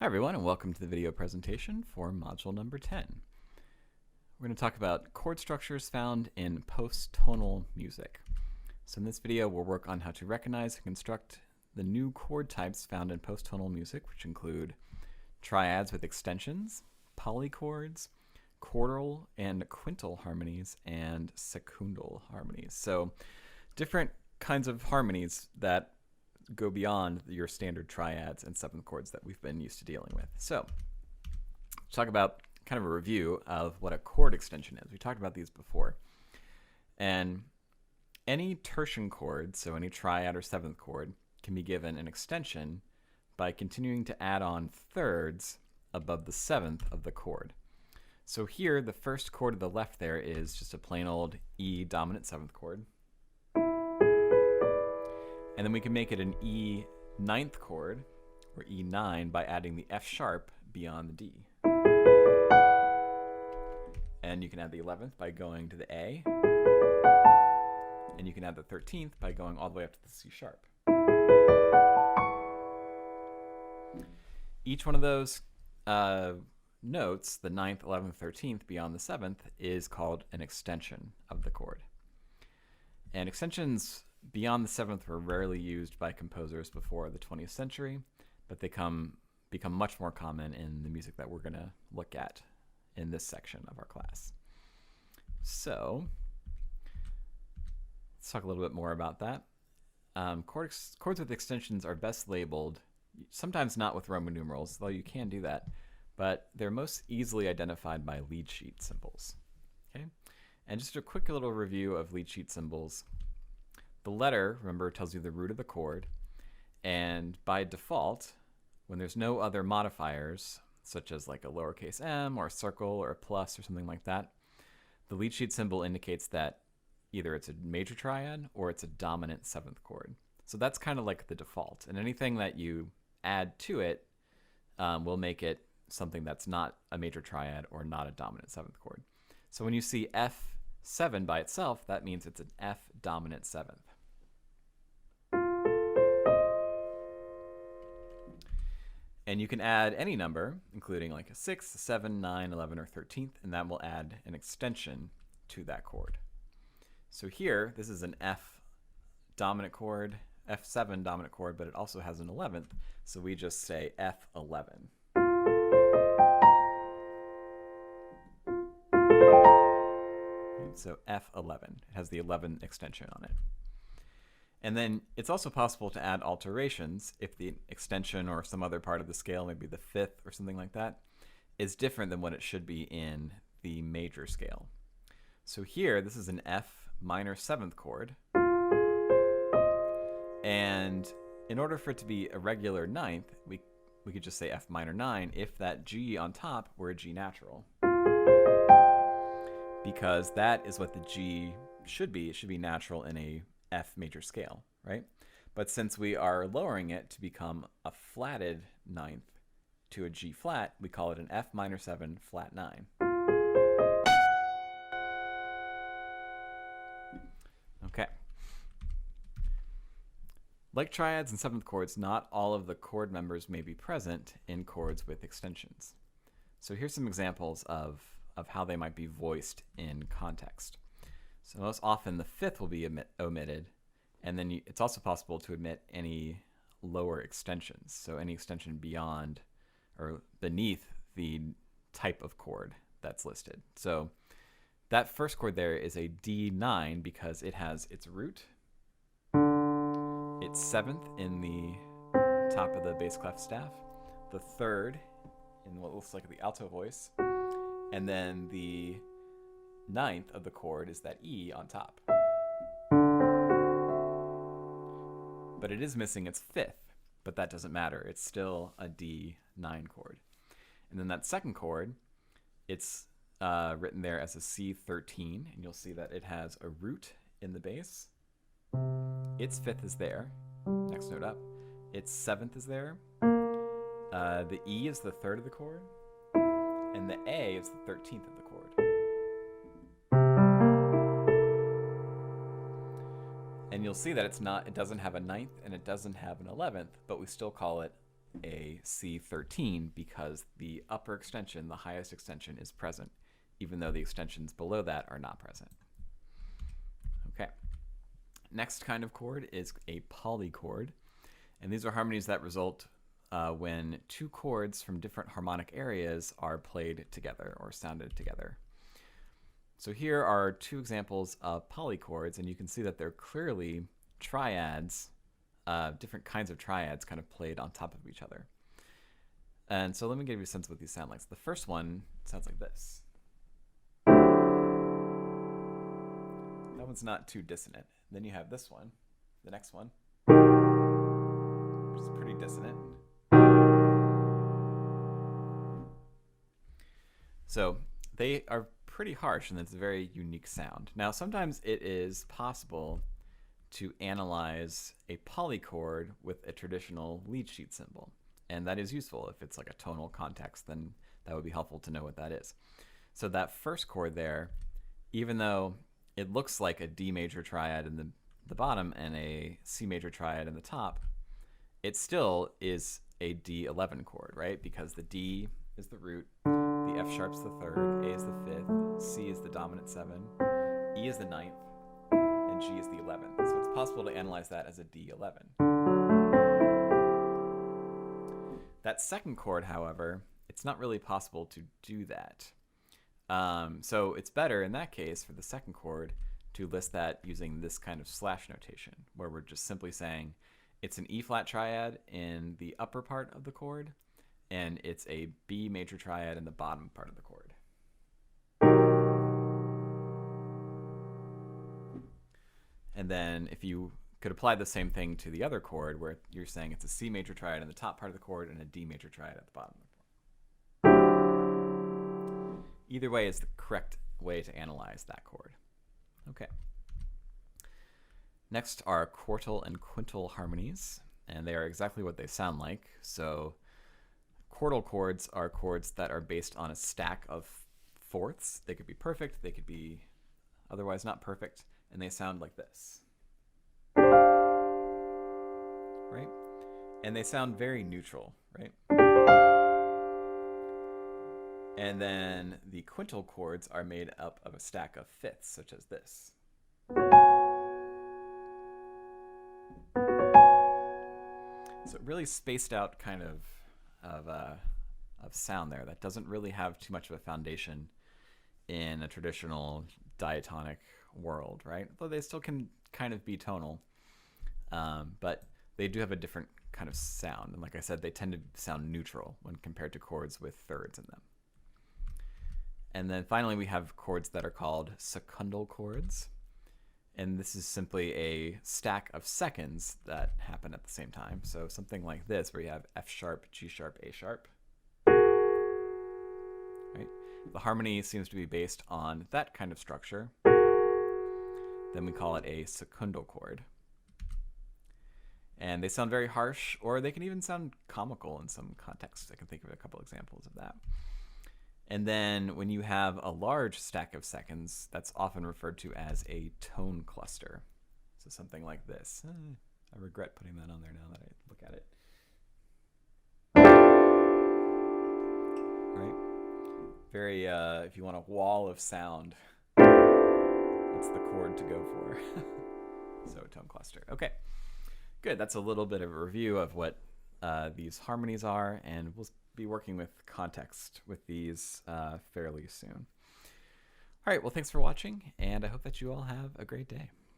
Hi everyone, and welcome to the video presentation for module number 10. We're going to talk about chord structures found in post-tonal music. So in this video we'll work on how to recognize and construct the new chord types found in post-tonal music, which include triads with extensions, polychords, chordal and quintal harmonies, and secundal harmonies. So different kinds of harmonies that go beyond your standard triads and seventh chords that we've been used to dealing with. So let's talk about kind of a review of what a chord extension is. We talked about these before. And any tertian chord, so any triad or seventh chord, can be given an extension by continuing to add on thirds above the seventh of the chord. So here, the first chord to the left there is just a plain old E dominant seventh chord. And then we can make it an E ninth chord, or E9, by adding the F sharp beyond the D. And you can add the 11th by going to the A. And you can add the 13th by going all the way up to the C sharp. Each one of those notes, the 9th, 11th, 13th, beyond the 7th, is called an extension of the chord. And extensions beyond the 7th were rarely used by composers before the 20th century, but they become much more common in the music that we're going to look at in this section of our class. So let's talk a little bit more about that. Chords with extensions are best labeled, sometimes not with Roman numerals, though you can do that, but they're most easily identified by lead sheet symbols. Okay? And just a quick little review of lead sheet symbols. The letter, remember, tells you the root of the chord, and by default, when there's no other modifiers, such as like a lowercase m or a circle or a plus or something like that, the lead sheet symbol indicates that either it's a major triad or it's a dominant seventh chord. So that's kind of like the default, and anything that you add to it will make it something that's not a major triad or not a dominant seventh chord. So when you see F7 by itself, that means it's an F dominant seventh. And you can add any number, including like a 6, a 7, 9, 11, or 13th, and that will add an extension to that chord. So here, this is an F dominant chord, F7 dominant chord, but it also has an 11th, so we just say F11. So F11, it has the 11 extension on it. And then it's also possible to add alterations if the extension or some other part of the scale, maybe the fifth or something like that, is different than what it should be in the major scale. So here, this is an F minor seventh chord. And in order for it to be a regular ninth, we could just say F minor 9 if that G on top were a G natural. Because that is what the G should be. It should be natural in a F major scale, right? But since we are lowering it to become a flatted ninth to a G flat, we call it an F minor 7 flat 9. Okay. Like triads and seventh chords, not all of the chord members may be present in chords with extensions. So here's some examples of how they might be voiced in context. So most often the fifth will be omitted, and then it's also possible to omit any lower extensions, so any extension beyond or beneath the type of chord that's listed. So that first chord there is a D9 because it has its root, its seventh in the top of the bass clef staff, the third in what looks like the alto voice, and then the ninth of the chord is that E on top. But it is missing its fifth, but that doesn't matter. It's still a D9 chord. And then that second chord, it's written there as a C13, and you'll see that it has a root in the bass. Its fifth is there, next note up. Its seventh is there. The E is the third of the chord, and the A is the 13th of the chord. And you'll see that it doesn't have a ninth and it doesn't have an 11th, but we still call it a C13 because the upper extension, the highest extension, is present, even though the extensions below that are not present. Okay. Next kind of chord is a polychord, and these are harmonies that result when two chords from different harmonic areas are played together or sounded together. So here are two examples of polychords, and you can see that they're clearly triads, different kinds of triads kind of played on top of each other. And so let me give you a sense of what these sound like. So the first one sounds like this. That one's not too dissonant. Then you have this one, the next one, which is pretty dissonant. So they are pretty harsh, and it's a very unique sound. Now, sometimes it is possible to analyze a polychord with a traditional lead sheet symbol, and that is useful. If it's like a tonal context, then that would be helpful to know what that is. So that first chord there, even though it looks like a D major triad in the bottom and a C major triad in the top, it still is a D11 chord, right? Because the D is the root, the F sharp's the third, A is the fifth, C is the dominant 7, E is the ninth, and G is the 11th. So it's possible to analyze that as a D11. That second chord, however, it's not really possible to do that. So it's better in that case for the second chord to list that using this kind of slash notation, where we're just simply saying it's an E flat triad in the upper part of the chord, and it's a B major triad in the bottom part of the chord. And then if you could apply the same thing to the other chord, where you're saying it's a C major triad in the top part of the chord and a D major triad at the bottom of the chord. Either way is the correct way to analyze that chord. Okay. Next are quartal and quintal harmonies, and they are exactly what they sound like. So quartal chords are chords that are based on a stack of fourths. They could be perfect, they could be otherwise not perfect, and they sound like this. Right? And they sound very neutral, right? And then the quintal chords are made up of a stack of fifths, such as this. So really spaced out kind of sound there that doesn't really have too much of a foundation in a traditional diatonic world, right? Though they still can kind of be tonal, but they do have a different kind of sound. And like I said, they tend to sound neutral when compared to chords with thirds in them. And then finally, we have chords that are called secundal chords. And this is simply a stack of seconds that happen at the same time. So something like this, where you have F sharp, G sharp, A sharp. Right? The harmony seems to be based on that kind of structure. Then we call it a secundal chord. And they sound very harsh, or they can even sound comical in some contexts. I can think of a couple examples of that. And then when you have a large stack of seconds, that's often referred to as a tone cluster. So something like this. I regret putting that on there now that I look at it. Right? Very, if you want a wall of sound, it's the chord to go for. So tone cluster. Okay, good. That's a little bit of a review of what these harmonies are, and we'll be working with context with these fairly soon. All right, well, thanks for watching, and I hope that you all have a great day.